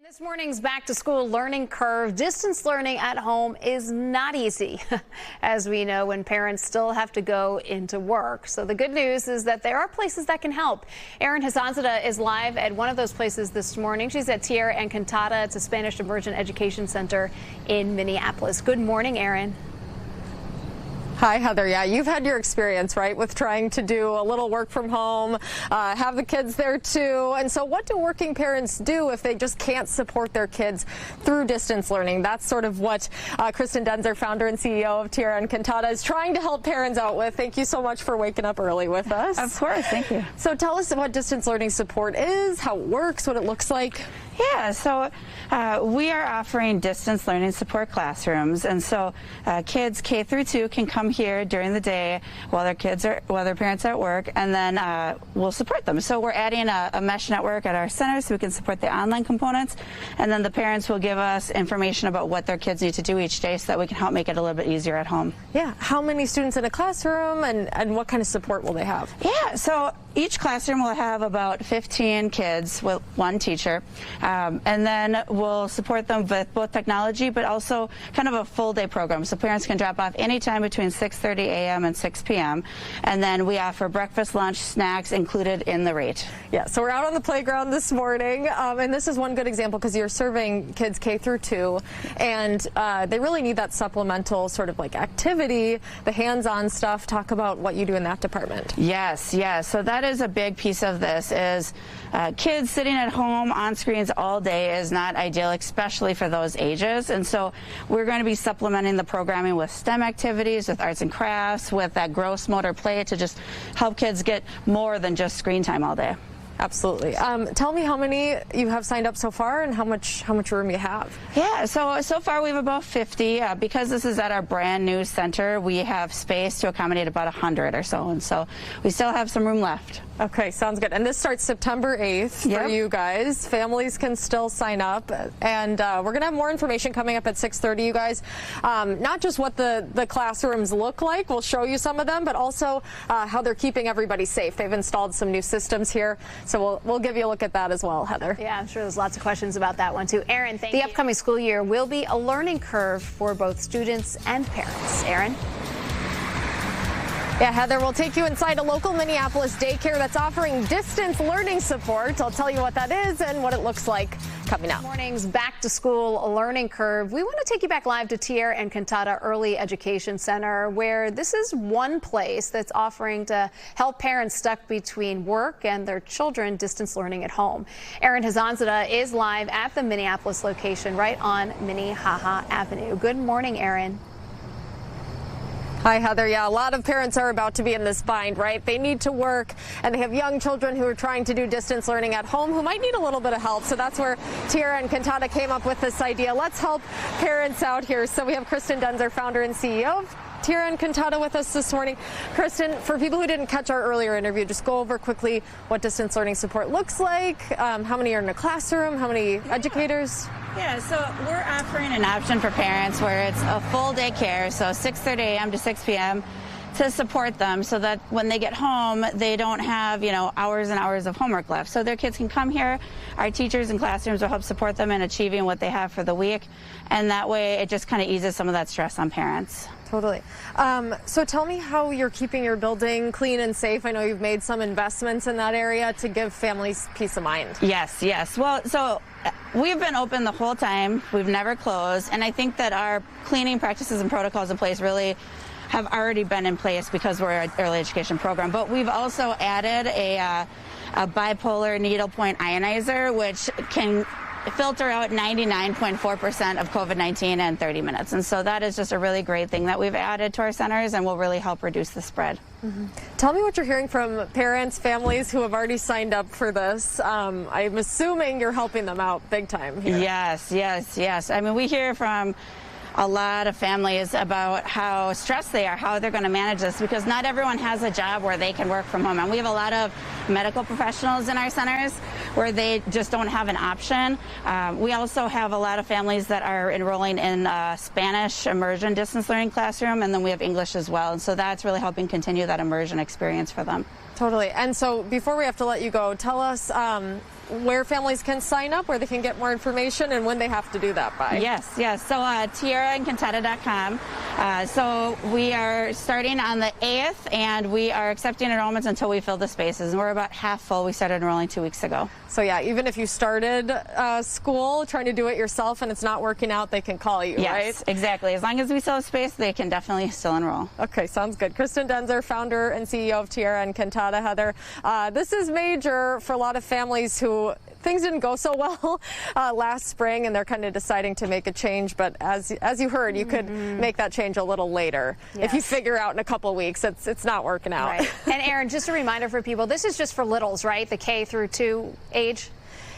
This morning's back to school learning curve. Distance learning at home is not easy, as we know, when parents still have to go into work. So the good news is that there are places that can help. Erin Hazanzada is live at one of those places this morning. She's at Tierra Encantada. It's a Spanish immersion education center in Minneapolis. Good morning, Erin. Hi, Heather. Yeah, you've had your experience, right, with trying to do a little work from home, have the kids there too. And so what do working parents do if they just can't support their kids through distance learning? That's sort of what Kristen Denzer, founder and CEO of Tierra Encantada, is trying to help parents out with. Thank you so much for waking up early with us. Of course. Thank you. So tell us what distance learning support is, how it works, what it looks like. Yeah, so we are offering distance learning support classrooms, and so kids K through 2 can come here during the day while their parents are at work, and then we'll support them. So we're adding a mesh network at our center so we can support the online components, and then the parents will give us information about what their kids need to do each day so that we can help make it a little bit easier at home. Yeah, how many students in a classroom, and what kind of support will they have? Yeah, so each classroom will have about 15 kids with one teacher. And then we'll support them with both technology, but also kind of a full day program. So parents can drop off anytime between 6:30 a.m. and 6 p.m. And then we offer breakfast, lunch, snacks included in the rate. Yeah, so we're out on the playground this morning, and this is one good example because you're serving kids K through 2, and they really need that supplemental sort of like activity, the hands-on stuff. Talk about what you do in that department. Yes. So that is a big piece of this is kids sitting at home on screens all day is not ideal, especially for those ages. And so we're going to be supplementing the programming with STEM activities, with arts and crafts, with that gross motor play to just help kids get more than just screen time all day. Absolutely. Tell me how many you have signed up so far and how much room you have. Yeah, so far we have about 50. Because this is at our brand new center, we have space to accommodate about 100 or so, and so we still have some room left. Okay, sounds good. And this starts September 8th for you guys. Families can still sign up, and we're going to have more information coming up at 6:30, you guys. Not just what the classrooms look like, we'll show you some of them, but also how they're keeping everybody safe. They've installed some new systems here, so we'll give you a look at that as well, Heather. Yeah, I'm sure there's lots of questions about that one too. Erin, thank you. The upcoming school year will be a learning curve for both students and parents. Erin? Yeah, Heather, we'll take you inside a local Minneapolis daycare that's offering distance learning support. I'll tell you what that is and what it looks like coming up. Morning's back to school learning curve. We want to take you back live to Tierra Encantada Early Education Center, where this is one place that's offering to help parents stuck between work and their children distance learning at home. Erin Hazanzada is live at the Minneapolis location right on Minnehaha Avenue. Good morning, Erin. Hi, Heather. Yeah, a lot of parents are about to be in this bind, right? They need to work, and they have young children who are trying to do distance learning at home who might need a little bit of help. So that's where Tierra Encantada came up with this idea. Let's help parents out here. So we have Kristen Denzer, founder and CEO of Tierra Encantada, with us this morning. Kristen, for people who didn't catch our earlier interview, just go over quickly what distance learning support looks like, how many are in a classroom, how many educators? Yeah, so we're offering an option for parents where it's a full day care, so 6:30 a.m. to 6 p.m. to support them so that when they get home, they don't have, hours and hours of homework left. So their kids can come here. Our teachers and classrooms will help support them in achieving what they have for the week. And that way it just kind of eases some of that stress on parents. Totally. So tell me how you're keeping your building clean and safe. I know you've made some investments in that area to give families peace of mind. Yes. Well, so we've been open the whole time. We've never closed. And I think that our cleaning practices and protocols in place really have already been in place because we're an early education program. But we've also added a bipolar needlepoint ionizer, which can filter out 99.4% of COVID-19 in 30 minutes. And so that is just a really great thing that we've added to our centers and will really help reduce the spread. Mm-hmm. Tell me what you're hearing from parents, families who have already signed up for this. I'm assuming you're helping them out big time here. Yes. I mean, we hear from a lot of families about how stressed they are, how they're going to manage this, because not everyone has a job where they can work from home. And we have a lot of medical professionals in our centers where they just don't have an option. We also have a lot of families that are enrolling in Spanish immersion distance learning classroom, and then we have English as well. And so that's really helping continue that immersion experience for them. Totally. And so before we have to let you go, tell us where families can sign up, where they can get more information, and when they have to do that by? Yes. So TierraEncantada.com. So we are starting on the 8th, and we are accepting enrollments until we fill the spaces. And we're about half full. We started enrolling 2 weeks ago. So yeah, even if you started school trying to do it yourself and it's not working out, they can call you, yes, right? Yes, exactly. As long as we still have space, they can definitely still enroll. Okay, sounds good. Kristen Denzer, founder and CEO of Tierra Encantada. Heather, this is major for a lot of families who things didn't go so well last spring, and they're kind of deciding to make a change. But as you heard, you could make that change a little later. Yes. If you figure out in a couple weeks it's not working out. Right. And Aaron, just a reminder for people, this is just for littles, right? The K through 2 age?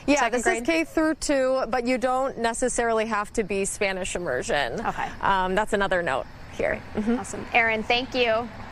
Yeah, this is K through 2, but you don't necessarily have to be Spanish immersion. Okay. That's another note here. Awesome. Aaron, thank you.